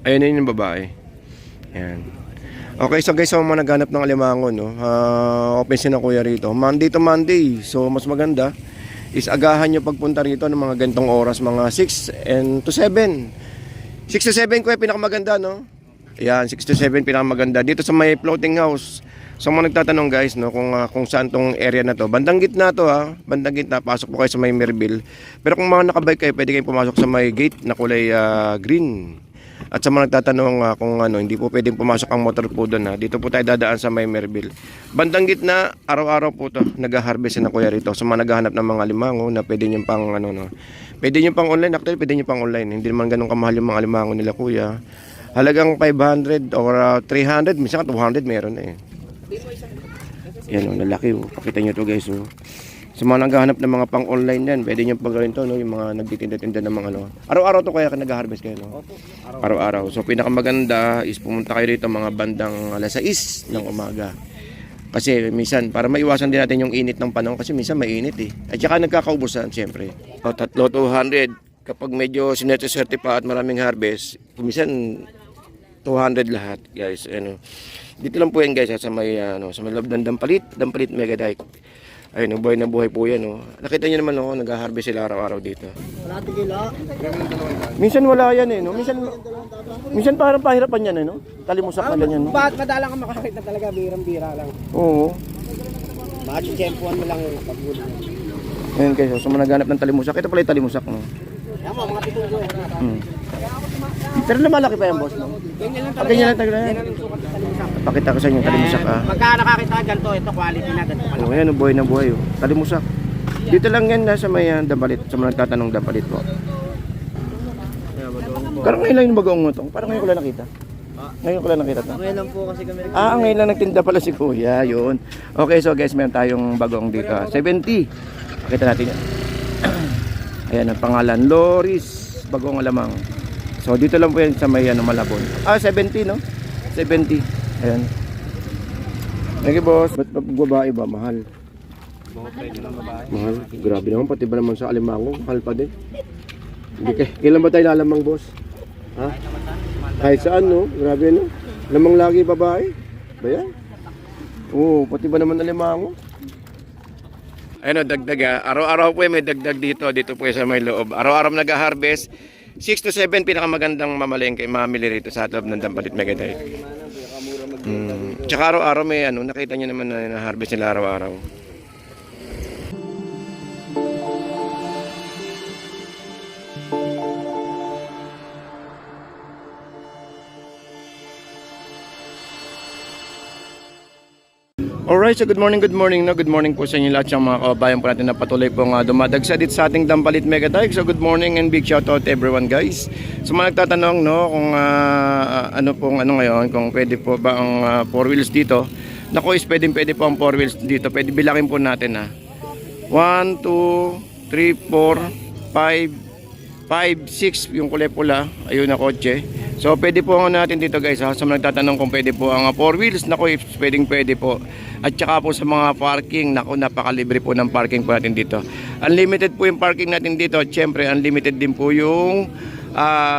Ayun na yung babae. Ayan. Okay, so guys, so mga naghanap ng alimango, no? Open si na kuya rito. Monday to Monday. So mas maganda is agahan nyo pagpunta rito ng mga gantong oras, mga 6 and to 7. 6 to 7 kuya, pinakamaganda, no? Ayan, 6 to 7 pinakamaganda. Dito sa may floating house. So mga nagtatanong guys, no, kung saan tong area na to. Bandang gitna to, ha. Bandang gitna, pasok po kayo sa may Merville. Pero kung mga nakabike kayo, pwede kayong pumasok sa may gate na kulay green. At sa mga nagtatanong kung ano, hindi po pwedeng pumasok ang motor po doon, ha. Dito po tayo dadaan sa may Merville. Bandang gitna, araw-araw po to nag-harvest na kuya rito. So mga naghahanap ng mga limango na pwede nyo pang ano, no. Pwede nyo pang online, actually pwede nyo pang online. Hindi naman ganun kamahal yung mga limango nila kuya. Halagang 500 or 300, minsan 200 meron na eh. Yan o, nalaki o. Pakita nyo to guys o. Sa mga naghahanap ng mga pang online yan, pwede nyo pag gawin to, no? Yung mga nagtitinda-tinda ng mga ano. Araw-araw to kaya nag-harvest kayo, no? Araw-araw. So pinakamaganda is pumunta kayo rito mga bandang alas 6 ng umaga. Kasi minsan, para maiwasan din natin yung init ng panahon, kasi minsan mainit eh. At saka nagkakaubusan, siyempre. O, 3,200. Kapag medyo sinerte-serte pa at maraming harvest, minsan 200 lahat, guys. Ano. Dito lang po yan guys, sa may loob ng Dampalit Mega Dike. Ayun, buhay na buhay po yan. Oh. Nakita niyo naman, nag-harvest sila araw-araw dito. Wala tigila. Minsan wala yan eh, no? Minsan parang pahirapan yan eh, no? Talimusak na ganyan, no? Bakit madalang ka makakita talaga, birang-bira lang. Oo. Matchempuan mo lang yung pagbulo. Ayun guys, so managanap ng talimusak. Ito pala yung talimusak, no? Yan mo, mga pitong go. Pero lumalaki pa yan, boss, no? Ganyan lang talaga. Ganyan lang talaga. Yan ang sukat sa talimusak. Pakita ko sa inyo, talimusak, ah. Pagka nakakita ka ganito, ito quality na ganito pala. Oh, ayan, buhay na buhay, oh. Talimusak. Dito lang yan, nasa may Dampalit. Sa mga nagtatanong Dampalit po. Parang ngayon lang yung bagoong mo itong. Parang ngayon ko lang nakita. Ngayon ko lang nakita ito. Ngayon lang po kasi kami. Ngayon lang nagtinda pala si Kuya, yun. Okay, so guys, meron tayong bagong dito. 70. Pakita natin yan. Ayan ang pangalan, Loris Bagong Alamang. So dito lang po yan sa may Malabon. 70 no? 70. Ayan. Thank you boss. Ba't babae ba? Mahal. Mahal. Grabe naman. Pati ba naman sa alimango? Mahal pa din. Kailan ba tayo lalamang boss? Ha? Kahit saan no? Grabe no? Lamang lagi babae. Ba yan? Oo. Pati ba naman alimango? Ayun o, dagdag. Araw-araw po may dagdag dito. Dito po sa may loob. Araw-araw nag-harvest. 6 to 7 pinakamagandang mamalengke, mamili rito sa loob ng Dampalit Mega Dike. Tsaka araw-araw may nakita nyo naman na harvest nila araw-araw. Alright, so good morning no? Good morning po sa inyo lahat yung mga kababayan po natin na patuloy pong dumadagsa dito sa ating Dampalit Mega Dike. So good morning and big shout out to everyone guys. So mga nagtatanong no kung ano ngayon, kung pwede po ba ang 4 wheels dito. Naku is pwede po ang 4 wheels dito. Pwede bilangin po natin ha. 1, 2, 3, 4, 5, 6 yung kulay pula. Ayun na kotse. So pwede po natin dito guys ha. Sa mga nagtatanong kung pwede po ang 4 wheels. Naku is pwede po. At saka po sa mga parking, naku, napakalibre po ng parking po natin dito. Unlimited po yung parking natin dito. At syempre, unlimited din po yung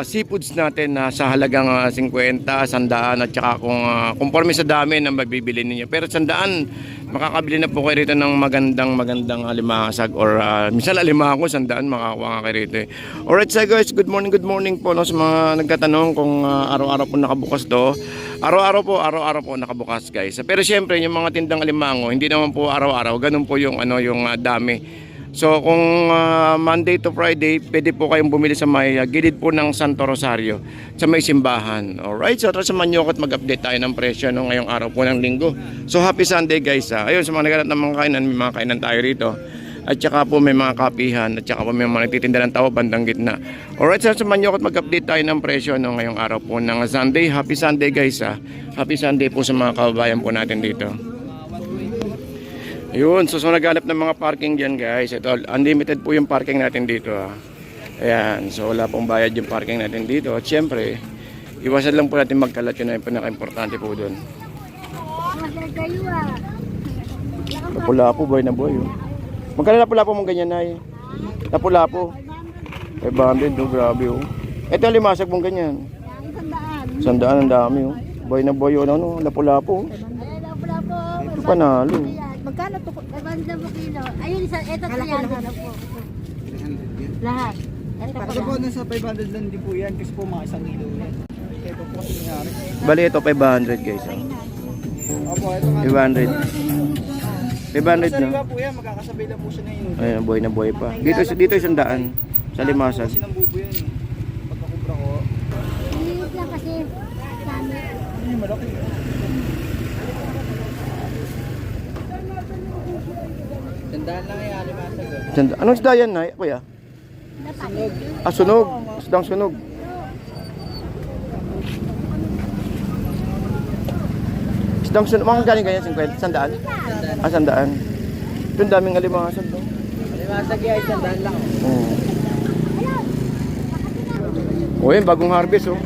seafoods natin na sa halagang 50, 100 at saka kung conforme sa dami na mabibili ninyo. Pero 100, makakabili na po kayo rito ng magandang alimasag or minsan alimango, 100 makakuha kayo rito. Alright so guys, good morning po no, sa mga nagtatanong kung araw-araw po nakabukas to. Araw-araw po nakabukas guys. Pero syempre yung mga tindang alimango, hindi naman po araw-araw, ganun po yung yung dami. So kung Monday to Friday, pwede po kayong bumili sa may gilid po ng Santo Rosario, sa may simbahan. Alright, so tara samahan nyo ako at mag-update tayo ng presyo ngayong araw po ng linggo. So happy Sunday guys. Ayun, sa mga naghanap ng mga kainan, may mga kainan tayo rito. At saka po may mga kapihan, at saka po may mga nagtitinda ng tao bandang gitna. Alright, so samahan nyo ako at mag-update tayo ng presyo ngayong araw po ng Sunday. Happy Sunday guys. Happy Sunday po sa mga kababayan po natin dito. Ayun, so naghanap ng mga parking dyan guys. Ito, unlimited po yung parking natin dito Ayan, so wala pong bayad yung parking natin dito. At syempre, iwasan lang po natin magkalat, yun na yung pinaka-importante po doon. Lapu-lapu, boy na boy. Magkano lapu-lapu mong ganyan na Lapu-lapu. 500, grabe Ito limasag mong ganyan. Sandaan ang dami oh. Boy na boy yun ano, lapu-lapu. Wala po. Ito panalo. Magkano to? 500 po kilo. Ayun, ito 300 na po. Lahat. Ito po Kasi po, lang. nasa 500 lang din po yan. Kasi po, mga 1 kilo yan. Kaya po po kasi nangyari. Bali ito 500 guys. Oh. Opo, ito nga. 500. 500 Sa na. liwa po yan, magkakasabay lang po siya na yun. Ayun, buhay na buhay pa. Dito yung sandaan. Sa limasan. Kasi nang bubo yan eh. Pagkakubra ko. Maliit lang kasi. Kami. Ano yung malaki? Sandaan lang yan, limasag. Anong isda yan na, kuya? Dapat. Ah, sunog. Isdang sunog. Isdang sunog. Mga galing ganyan, 50? Sandaan? Ah, sandaan. Ito ang daming alimangasan to. Limasag yan, sandaan lang. Oo. Oh, yun, bagong harvest oh.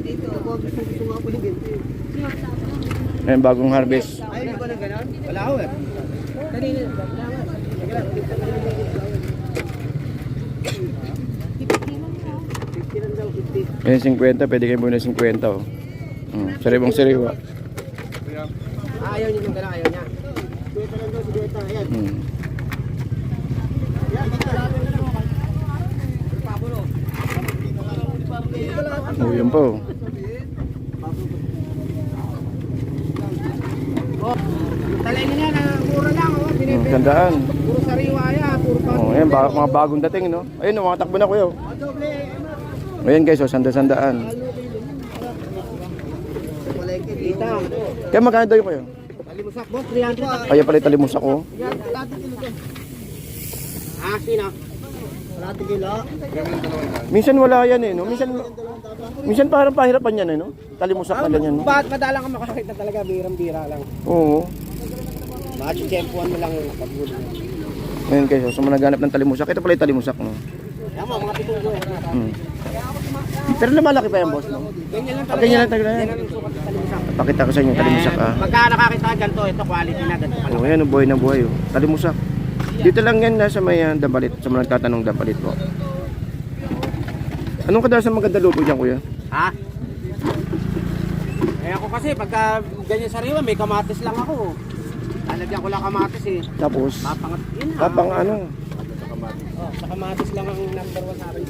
Dito, gusto nga po higit. Ayan, bagong harvest. Ay, hindi ba na gano'n? Wala ko eh. Kanina, Ayan, 50. Pwede kayo muna 50 oh. Sariwang sariwa. Ayaw niyo yung gano'n, ayaw niya. Sigweta lang daw, sigweta. Ayan. Oh, yun po. Talay na yan, mura lang. Oh. Binibenta. Sandaan. Puro sariwa yan, puro pa. Oh, ayan, mga bagong dating, no? Ayun, mga takbo na kuya. Oh. Doble. Ayan guys, oh, sandaan. Dito. Kaya magkano daw yung kuya? Talimusak, boss. 300. Kaya pala italimus ako. Yan, kalahati kilo to. Ah, sino? Kalahati kilo. Minsan wala yan eh, no? Minsan parang pahirapan yan eh, no? Talimusak na ganyan, no? Bakit madalang ka makakita talaga, birang-bira lang. Oo. Bakit yung tempuan mo lang yung pagbulo. Ayan guys, oh, so naghanap ng talimusak. Ito pala yung talimusak, no? Yan mo, mga pitugo. Pero lumalaki pa yan, boss, no? Ganyan lang Ah, talaga. ganyan lang talaga. Yan ang sukat ng talimusak. Pakita ko sa inyo, talimusak, ah. Pagka nakakita ka ganito, ito quality na ganito pala. Oh, ayan, oh, buhay na buhay, oh. Talimusak. Dito lang yan, nasa may Dambalit. Sa mga nagtatanong Dambalit po. Anong kadalasan maganda luto dyan, kuya? Ha? Eh ako kasi pagka ganyan sariwa, may kamatis lang ako. Lalagyan ko lang kamatis eh. Tapos, Papangat. Yun na. kapang ano, Oh, sa kamatis lang ang number 1 sa akin.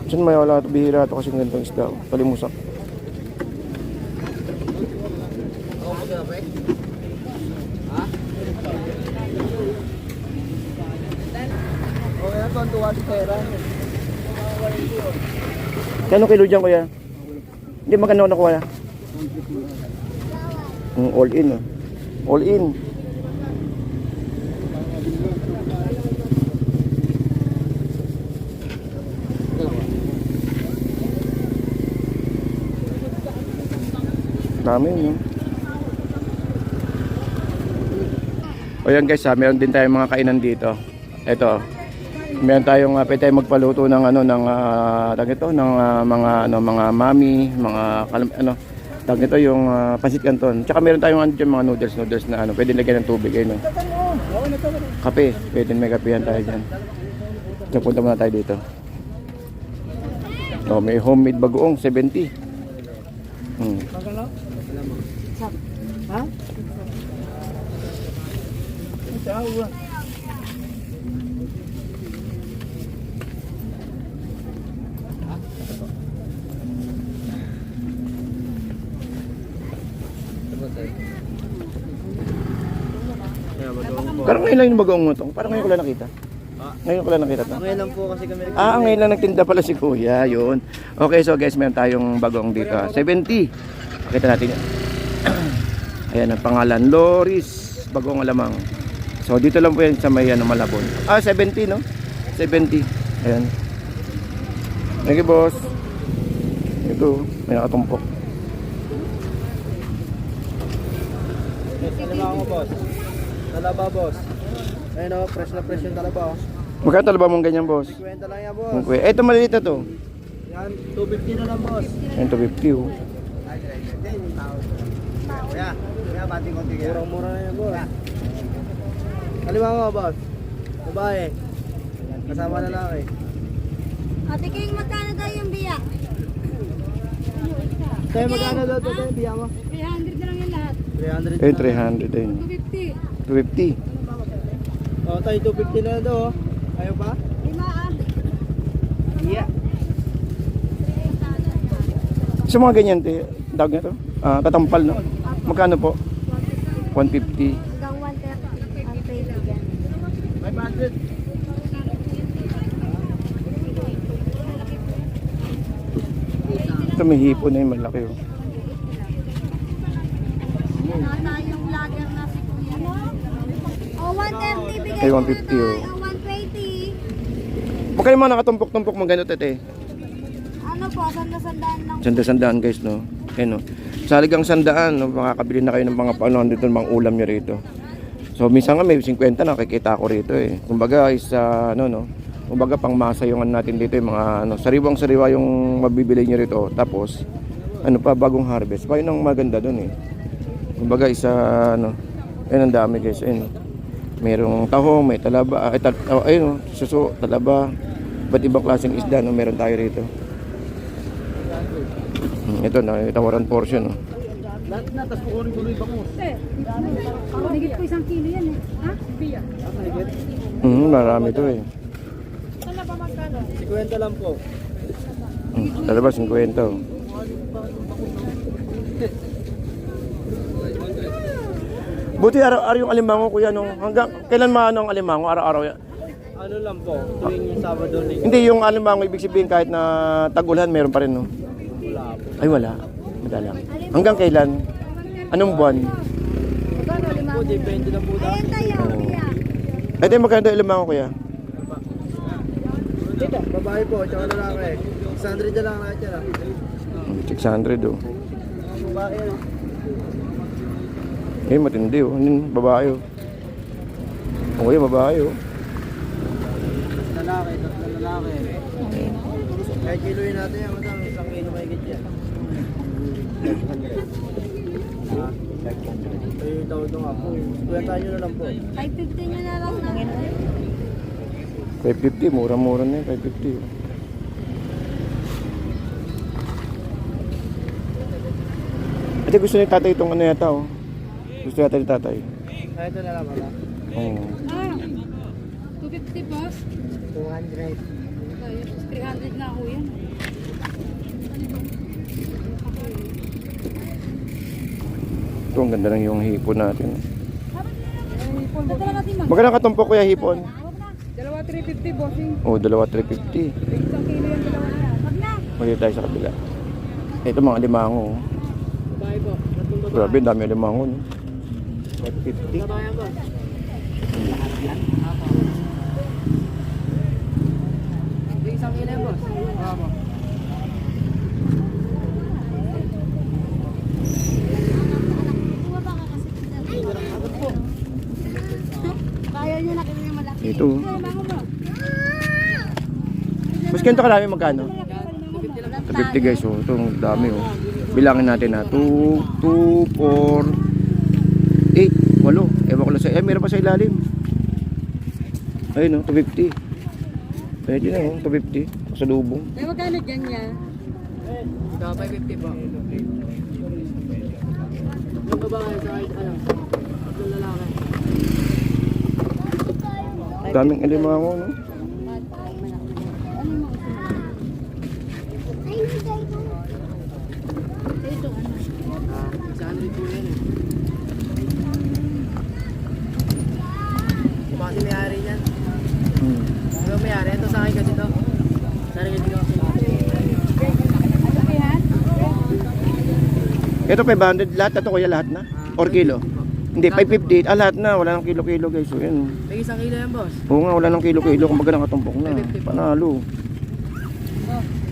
saan may wala ito, bihira ito kasi ganitong isda, oh. Talimusak. Ha? Oh, yan po, tuwa si Tera. Kano kilo dyan, kuya? Hindi, magkano nakuha na? All in, oh. All in. Dami, no? O yan guys, meron din tayong mga kainan dito. Ito. Meron tayong pwede tayong magpaluto ng ano ng tag ito ng mga mami, mga ano tag ito yung pansit canton. Tsaka meron tayong ano dyan, mga noodles na ano, pwede lagyan ng tubig ayun. Kape, pwede may kapehan tayo diyan. So punta muna tayo dito. Oh, may homemade bagoong 70. Ha? Ito, Parang ngayon lang yung bagoong mo to. Parang ngayon ko lang nakita. Ngayon ko lang nakita to. ngayon lang po kasi kami Ngayon lang nagtinda pala si Kuya, yun. Okay, so guys, meron tayong bagong dito. 70. Pakita natin yan. Ayan ang pangalan, Loris Bagong Alamang. So dito lang po yan sa may Malabon. 70 no? 70. Ayan. Thank you, boss. Ito, may nakatumpok. Talaba mo, boss. Talaba, boss. Ayun o, fresh na fresh yung talaba. Magkano talaba mong ganyan, boss? 50 lang yan, boss. Okay. Ito maliliit na to. Yan, 250 na lang, boss. Ayan, 250 oh. Kuya, bating konti kaya. Murang-mura na yan, boss. Kaliwa mo, boss. Babae. Kasama lalaki. Ate King, magkano daw yung biya? Tayo magkano daw ito yung biya mo? 300 na lang yung lahat. 300. Eh, 300 din. 250. 250. Oh, tayo 250 na daw. Oh. Ayaw pa? Limaan. Yeah. Sa mga ganyan, tawag na to? Katampal, no? Magkano po? 150. Hanggang 130 ang pwede dyan. 500. Ito may hipo na yung malaki, oh. Nata yung vlogger na si Kuya. O, 130 bigay Ay, mo 150, na tayo. oh. O, 120. Baka yung mga nakatumpok-tumpok mga ganito, tete. Ano po, sanda-sandaan lang. Sanda-sandaan, guys, no? Ayan, no? Sa halagang sandaan, no? Makakabili na kayo ng mga paano dito, mga ulam nyo rito. So, minsan nga may 50 nakikita ko rito, eh. Kumbaga, ano, no? Kumbaga, pangmasa yung ano natin dito, yung mga, ano, sariwang-sariwa yung mabibili nyo rito. Tapos, ano pa, bagong harvest. Pa yun ang maganda dun, eh. Kumbaga, ano, ayun ang dami, guys. Ayun, merong tahong, may talaba, ayun, suso, talaba. Ba't ibang klaseng isda, no? Meron tayo rito. Ito na, tawaran portion, no? Lahat na, tapos kukunin ko rin ba ko? Nagit ko 1 kilo yan eh. Ha? Biya. Marami to, eh. 50 lang po. Talaba, 50. Oh. Buti araw-araw yung alimango, kuya, nung hanggang kailan maano ang alimango, araw-araw yan? Ano lang po, tuwing Sabado Linggo. Hindi, yung alimango, ibig sabihin kahit na tag-ulan, meron pa rin, no? Wala po. Ay, wala. Madalang. Hanggang kailan? Anong buwan? Po, depende lang po Ayan tayo, biya. Ay, tayo magkano daw alimango, kuya? Dito, babae po, tsaka lalaki. 600 na lang lahat yan ah. 600, oh. Babae ano? Eh, matindi, oh. Ano yun? Babae, oh. O, kuya, babae, oh. Lalaki, tatlo lalaki. Kaya kiloin natin yan, madam. 1 kilo mahigit yan. Ay, tawag na nga po. Kuyantahan nyo na lang po. 550 nyo na lang na. 550, mura-mura na yun, 550. oh. Ate, gusto ni tatay itong ano yata, oh. Gusto yata ni tatay. Ay, ito na lang pala. Oo. 250 boss. 200. 300 na ako yan. Ito, ang ganda lang yung hipon natin. Dito lang natin Magkano katumpok, kuya, hipon? Dalawa 350 bossing. Oh, 2,350. 1 kilo yan dalawa na. Wag na. Magkita tayo sa kabila. Ito mga limango, oh. Babae po. Tatlong babae. Grabe, ang dami ng limango, no? 550. Babae po. Yung 1 kilo boss. Opo. Kaya niya na kami malaki. Ito, oh. Mas ganito karami magkano? 50, guys, oh. Ito, ang dami, oh. Bilangin natin na 2, 2, 4, 8, 8. Ewan ko lang sa... meron pa sa ilalim. Ayun, oh, 250. Pwede na, oh, 250. Sa lubong. Ay, magkano dyan niya? Ito, 550 po. Yung babae sa kahit ano. Tatlong lalaki. Daming alimango, no? Ay, hindi tayo. Ito, ano? 600 po yan eh. Kumasi may-ari niyan. Ano may-ari? Ito sa akin kasi ito. Sarili ko. Ito 500 lahat, ito kuya lahat na? Or kilo? Hindi, 550. Lahat na, wala nang kilo-kilo, guys. So, yan. May 1 kilo yan boss. Oo nga, wala nang kilo-kilo. Kumbaga nakatumpok na. Panalo.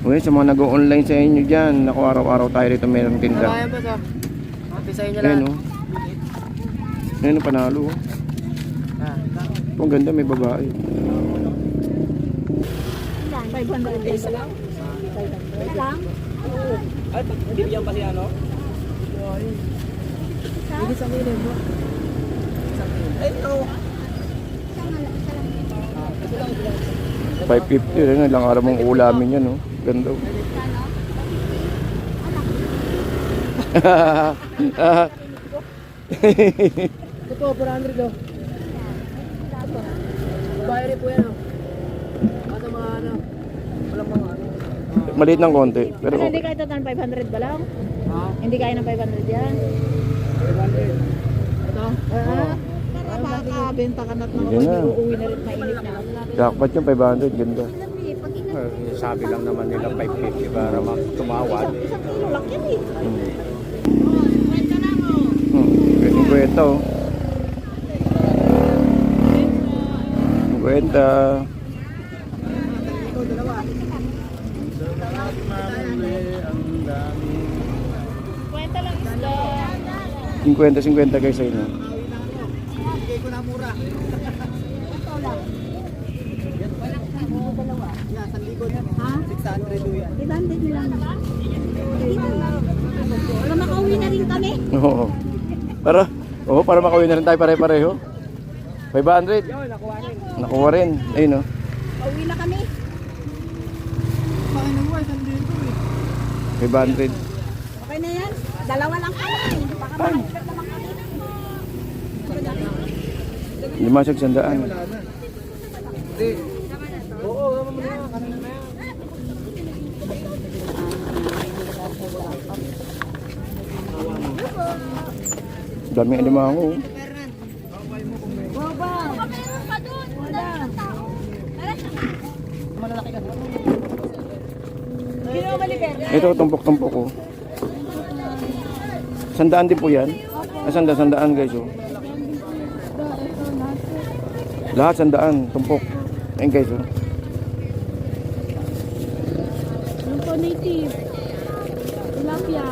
Okay, sa mga nag-online sa inyo dyan, naku, araw-araw tayo rito mayroong Ano tinda. yan boss oh? Pisahin niyo Ayan, lang. oh. Ayan, oh, panalo. Oh. Ah, Ito, ang ganda, may babae. 500 pesos lang. Lang? ay, bibigyan pa si ano? Hindi 1 kilo mo. 1 kilo. Ay, no. Isa lang. 550 rin, ilang araw mong ulamin yan, no? Ganda. Ito po, 400 oh. Babae rin po yan oh. Basta mga ano, walang mga ano. Maliit ng konti, pero Ano, hindi kaya ito ng 500 ba lang? Ha? Hindi kaya ng 500 yan? 500. Ito? Para makakabenta ka na at Hindi na. uuwi na rin mainit na. jackpot yung 500, ganda. Sabi lang naman nila 550 para tumawad. Isang kilo lang yan eh. Pwede kwenta, oh. Kwenta. Kwenta lang isda. 50-50 guys, ayun, oh. Ha? 600 yan. 800 nila na. Para makauwi na rin kami. Oo. Para makawin na rin tayo pare-pareho. 500. Nakuha rin. Ayun, oh. Pauwi na kami. 500. Okay na yan. Dalawa lang kami. Baka makailan naman kami. Limasag sandaan. Daming alimango, oh. Kino Maliber? Ito, tumpok-tumpok, oh. Sandaan din po yan. Sandaan guys, oh. Lahat sandaan, tumpok. Ayun guys, oh. Yung po native. Tilapia.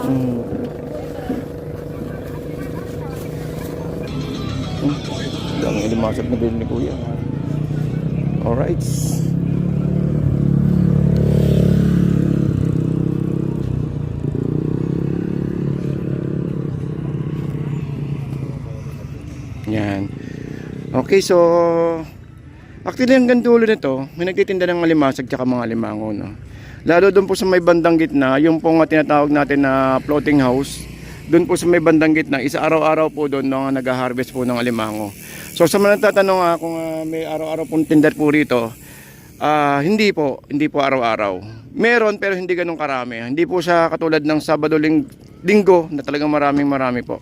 Daming alimasag na bilhin ni Kuya. Alright. Yan. Okay, so actually hanggang dulo nito, may nagtitinda ng alimasag tsaka mga alimango, no. Lalo doon po sa may bandang gitna, yung po nga tinatawag natin na floating house. Doon po sa may bandang gitna, isa araw-araw po doon nung nag-harvest po ng alimango. So sa mga nagtatanong kung may araw-araw pong tinda po rito, hindi po araw-araw. Meron pero hindi ganun karami. Hindi po siya katulad ng Sabado, Linggo na talagang marami po.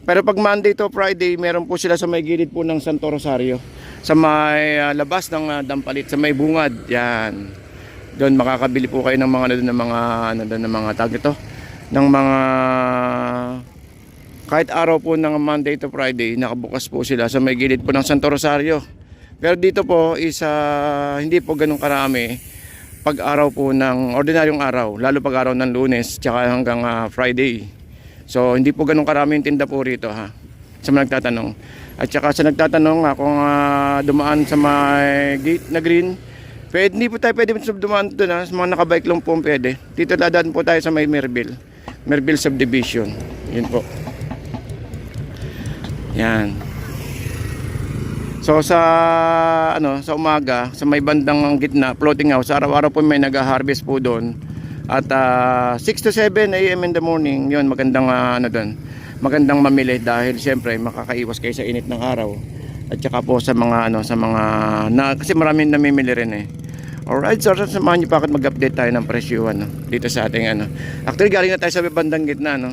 Pero pag Monday to Friday, meron po sila sa may gilid po ng Santo Rosario. Sa may labas ng Dampalit, sa may bungad. Yan. Doon makakabili po kayo ng mga tag ito. Ng mga kahit araw po ng Monday to Friday, nakabukas po sila sa may gilid po ng Santo Rosario. Pero dito po is hindi po ganun karami pag araw po ng ordinaryong araw, lalo pag araw ng Lunes tsaka hanggang Friday. So hindi po ganun karami yung tinda po rito, ha, sa mga nagtatanong. At saka sa nagtatanong kung dumaan sa may gate na green, hindi po tayo pwede dumaan doon, sa mga nakabike lang po pwede. Dito dadaan po tayo sa may Merville Subdivision. Yun po. Yan. So sa umaga, sa may bandang gitna, floating house, araw-araw po may nag-harvest po doon. At 6 to 7 AM in the morning, yun, magandang doon. Magandang mamili dahil siyempre makakaiwas kayo sa init ng araw. At saka po sa mga kasi maraming namimili rin eh. Alright, so samahan niyo pa ako mag-update tayo ng presyo dito sa ating Actually galing na tayo sa bandang gitna, no.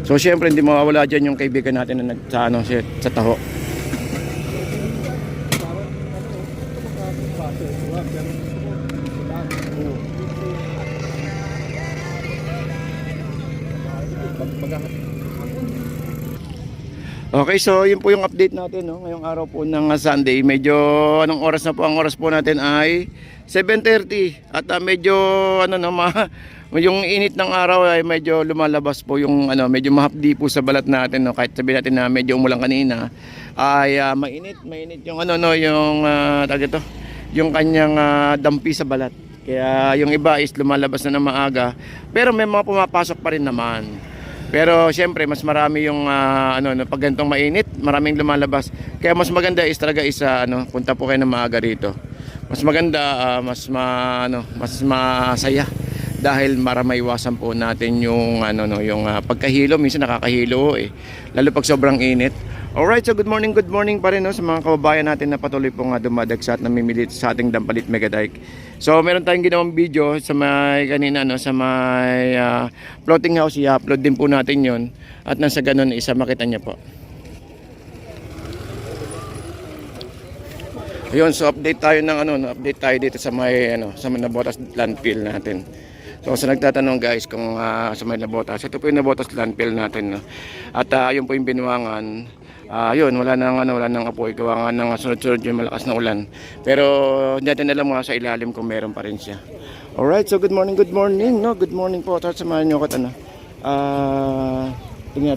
So siyempre hindi mawawala diyan yung kaibigan natin na sa taho. Okay, so yun po yung update natin, no? Ngayong araw po ng Sunday. Medyo anong oras na po? Ang oras po natin ay 7:30 at medyo yung init ng araw ay medyo lumalabas po yung medyo mahapdi po sa balat natin, no? Kahit sabihin natin na medyo umulan kanina ay mainit yung yung kanyang dampi sa balat. Kaya yung iba is lumalabas na ng maaga, pero may mga pumapasok pa rin naman. Pero siyempre mas marami yung pag ganitong mainit, maraming lumalabas. Kaya mas maganda is talaga punta po kayo ng maaga rito. Mas maganda, mas masaya dahil para maiwasan po natin yung pagkahilo. Minsan nakakahilo lalo pag sobrang init. Alright, so good morning pa rin sa mga kababayan natin na patuloy pong dumadagsat na namimili sa ating Dampalit Mega Dike. So meron tayong ginawang video sa may kanina sa may floating house, i-upload din po natin yon at nang sa ganun isa makita niya po. Ayun, so update tayo update tayo dito sa may sa may Nabotas landfill natin. So sa nagtatanong guys kung sa may Nabotas, ito po yung Nabotas landfill natin, no. At yun po yung Binuangan. Yun, wala nang apoy, gawa nga ng sunod-sunod yung malakas na ulan. Pero hindi natin alam nga sa ilalim kung meron pa rin siya. Alright, so good morning, no? Good morning po. At samahan nyo ko tingnan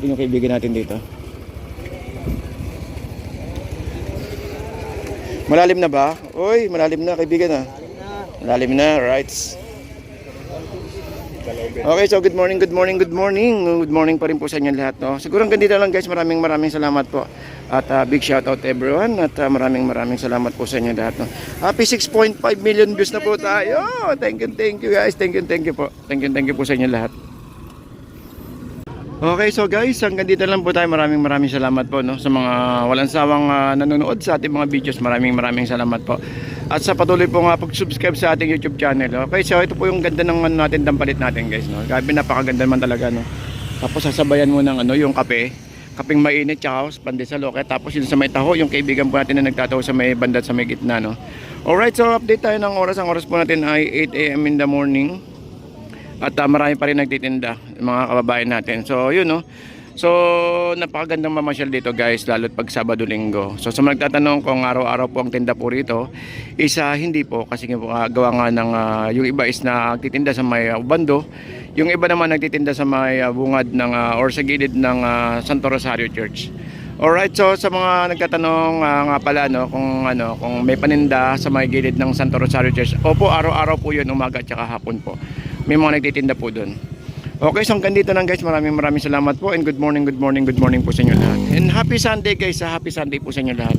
natin yung kaibigan natin dito. Malalim na ba? Uy, malalim na kaibigan Malalim na, right? Okay, so good morning. Good morning pa rin po sa inyo lahat, no? Siguro hanggang dito lang guys. Maraming salamat po. At big shout out everyone. At maraming salamat po sa inyo lahat, no? Happy 6.5 million views na po tayo. Thank you guys. Thank you po. Thank you po sa inyo lahat. Okay, so guys, hanggang dito lang po tayo. Maraming salamat po, no, sa mga walang sawang nanonood sa ating mga videos. Maraming salamat po. At sa patuloy po pag-subscribe sa ating YouTube channel. Okay, so ito po yung ganda ng natin, Dampalit natin guys, no. Grabe, napakaganda naman talaga, no. Tapos sasabayan mo ng yung kapeng mainit tsaka pandesal, okay. Tapos yun sa may taho, yung kaibigan po natin na nagtataho sa may banda sa may gitna, no. Alright, so update tayo ng oras. Ang oras po natin ay 8 AM in the morning. At marami pa rin nagtitinda, mga kababayan natin. So yun, no. So napakagandang mamasyal dito guys, lalo't pag Sabado Linggo. So sa mga nagtatanong kung araw-araw po ang tinda po rito, hindi po, kasi gawa nga ng yung iba is na nagtitinda sa may bando, yung iba naman nagtitinda sa may bungad ng or sa gilid ng Santo Rosario Church. Alright, so sa mga nagtatanong nga pala, no, kung may paninda sa may gilid ng Santo Rosario Church, opo, araw-araw po yun, umaga at saka hapon po. May mga nagtitinda po doon. Okay, so hanggang dito lang guys. Maraming salamat po and good morning po sa inyo lahat. And happy Sunday guys. Happy Sunday po sa inyo lahat.